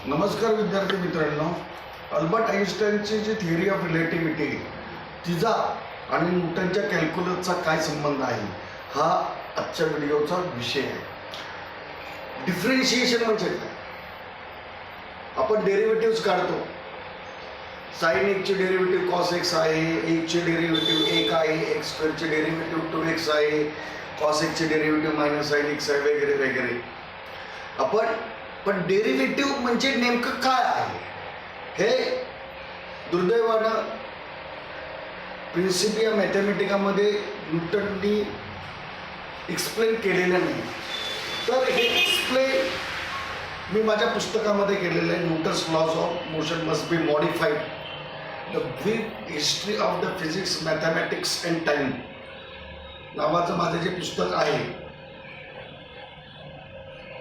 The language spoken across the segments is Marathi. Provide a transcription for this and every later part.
नमस्कार विद्यार्थी मित्रांनो, अल्बर्ट आइन्स्टाईनची जी थिअरी ऑफ रिलेटिव्हिटी तिचा आणि न्यूटनच्या कॅल्क्युलसचा काय संबंध आहे हा आजच्या व्हिडिओचा विषय आहे। डिफरेन्शिएशन म्हणजे काय? आपण डेरिव्हेटिव्ह काढतो। साइन एक्सचे डेरिव्हेटिव्ह कॉस एक्स आहे, एकचे डेरिव्हेटिव्ह एक आहे, एक्स स्क्वेअरचे डेरिव्हेटिव्ह 2x आहे, कॉस एक्सचे डेरिव्हेटिव्ह मायनस साइन एक्स आहे, वगैरे वगैरे। पण डेरिव्हेटिव्ह म्हणजे नेमकं काय आहे हे दुर्दैवानं प्रिन्सिपिया मॅथमॅटिकामध्ये न्यूटननी एक्सप्लेन केलेलं नाही। तर हे एक्सप्लेन मी माझ्या पुस्तकामध्ये केलेलं आहे। Newton's laws of motion must be modified, the brief history of the physics mathematics and time नावाचं माझं जे पुस्तक आहे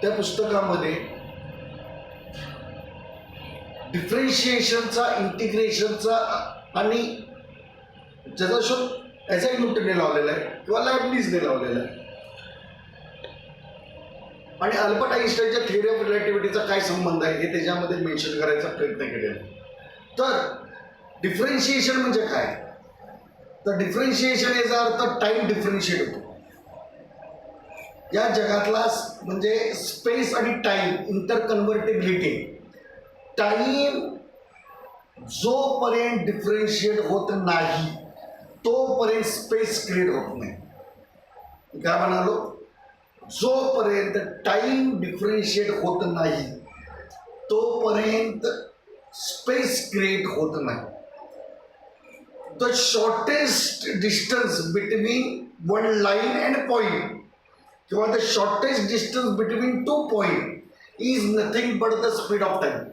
त्या पुस्तकामध्ये डिफरेन्शिएशनचा, इंटिग्रेशनचा आणि ज्याचा शोध ॲझॅक न्यूटनने लावलेला आहे किंवा लायबनिझने लावलेला आहे आणि अल्बर्ट आइन्स्टाईनच्या थिअरी ऑफ रिलेटिव्हिटीचा काय संबंध आहे हे त्याच्यामध्ये मेन्शन करायचा प्रयत्न केलेला आहे। तर डिफरेन्शिएशन म्हणजे काय? तर डिफरेन्शिएशन याचा अर्थ टाईम डिफरेन्शिएट होतो। या जगातला म्हणजे स्पेस आणि टाईम इंटरकन्व्हर्टिबिलिटी, टाईम जोपर्यंत डिफरेन्शिएट होत नाही तोपर्यंत स्पेस क्रिएट होत नाही। काय म्हणालो? जोपर्यंत टाईम डिफरेन्शिएट होत नाही तोपर्यंत स्पेस क्रिएट होत नाही। The shortest distance between one line and point किंवा the shortest distance between two point is nothing but the speed of time.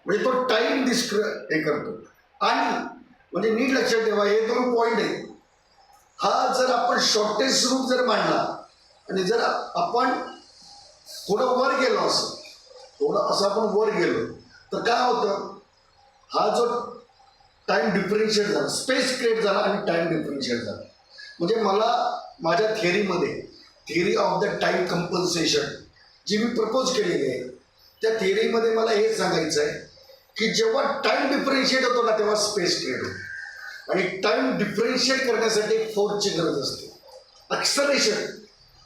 म्हणजे तो टाईम हे करतो। आणि म्हणजे नीट लक्षात ठेवा, हे दोन पॉईंट आहेत। हा जर आपण शॉर्टेस्ट रूट जर मांडला आणि जर आपण थोडं वर गेलो असं आपण वर गेलो तर काय होतं? हा जो टाईम डिफरेन्शिएट झाला, स्पेस क्रिएट झाला आणि टाईम डिफरेन्शिएट झाला। म्हणजे मला माझ्या थिअरीमध्ये theory of the time compensation जी मी प्रपोज केलेली आहे त्या थिअरीमध्ये मला हे सांगायचं आहे की जेव्हा टाईम डिफरेन्शिएट होतो ना तेव्हा स्पेस क्रिएट होतो आणि टाईम डिफरेन्शिएट करण्यासाठी फोर्सची गरज असते। Acceleration,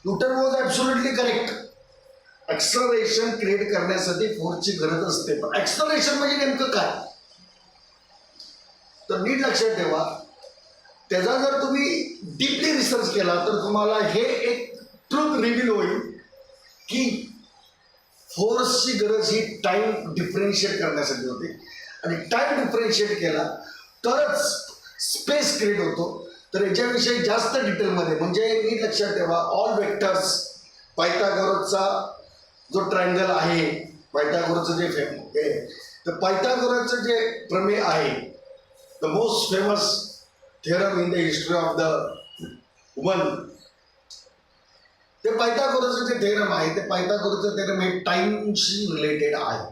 Newton was absolutely correct. Acceleration create करण्यासाठी फोर्सची गरज असते। पण ॲक्सलरेशन म्हणजे नेमकं काय? तर नीट लक्षात ठेवा, त्याचा जर तुम्ही डीपली रिसर्च केला तर तुम्हाला हे एक ट्रूथ रिव्हील होईल की फोर्सची गरज ही टाईम डिफरेन्शिएट करण्यासाठी होती आणि टाईम डिफरेन्शिएट केला तरच स्पेस क्रिएट होतो। तर याच्याविषयी जास्त डिटेलमध्ये म्हणजे नीट लक्षात ठेवा, ऑल वेक्टर्स, पायथागोरसचा जो ट्रायंगल आहे, पायथागोरसचं जे तर पायथागोरसचं जे प्रमेय आहे, the most famous theorem in the history of the woman, ते पायथागोरसचं जे थेरम आहे ते पायथागोरसचं थेरम हे टाईमशी रिलेटेड आहे।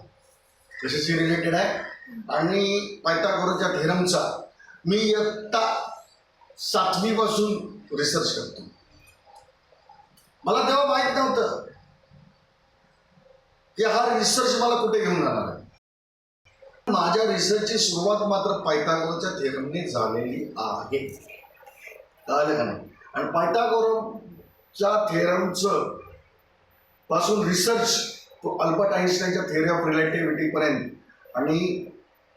कशाशी रिलेटेड आहे? आणि पायथागोरसच्या थेरमचा मी इयत्ता 7वी पासून रिसर्च करतो। मला तेव्हा माहीत नव्हतं की हा रिसर्च मला कुठे घेऊन जाणार आहे। माझ्या रिसर्चची सुरुवात मात्र पायथागोरसच्या थेरमने झालेली आहे। कळलं का नाही? आणि पायथागोरसच्या थेरमचं पासून रिसर्च तो अल्बर्ट आइन्स्टाईनच्या थिअरी ऑफ रिलेटिव्हिटीपर्यंत आणि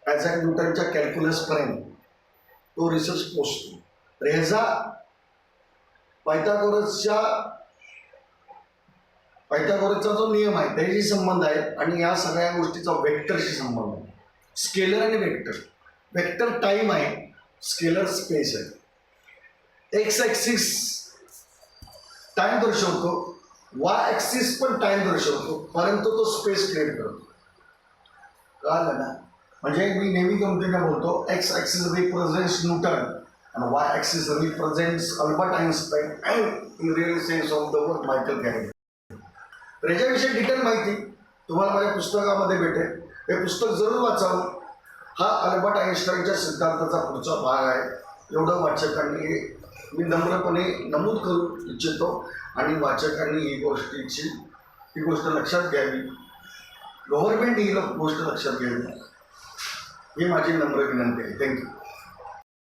ॲझॅक न्यूटनच्या कॅल्क्युलसपर्यंत तो रिसर्च पोचतो। तर ह्याचा पायथागोरसचा जो नियम आहे त्याशी संबंध आहे आणि या सगळ्या गोष्टीचा वेक्टरशी संबंध आहे। स्केलर आणि वेक्टर, वेक्टर टाईम आहे, स्केलर स्पेस आहे। एक्स ॲक्सिस टाइम दर्शवतो, वाय ॲक्सिस पण टाइम दर्शवतो, परंतु तो स्पेस क्रिएट करतो। कळलं ना? म्हणजे मी नेहमी गमतीने बोलतो, एक्स ॲक्सिस रिप्रेझेंट्स न्यूटन आणि Y axis represents Albert Einstein and in real sense of the word Michael Faraday. तर याच्याविषयी डिटेल माहिती तुम्हाला माझ्या पुस्तकामध्ये भेटेल। हे पुस्तक जरूर वाचावं। हा अल्बर्ट आइन्स्टाईनच्या सिद्धांताचा पुढचा भाग आहे। एवढं वाचकांनी मी नम्रपणे नमूद करू इच्छितो आणि वाचकांनी ही गोष्ट लक्षात घ्यावी। गव्हर्नमेंट ही गोष्ट लक्षात घ्यावी ही माझी नम्र विनंती आहे. थँक्यू.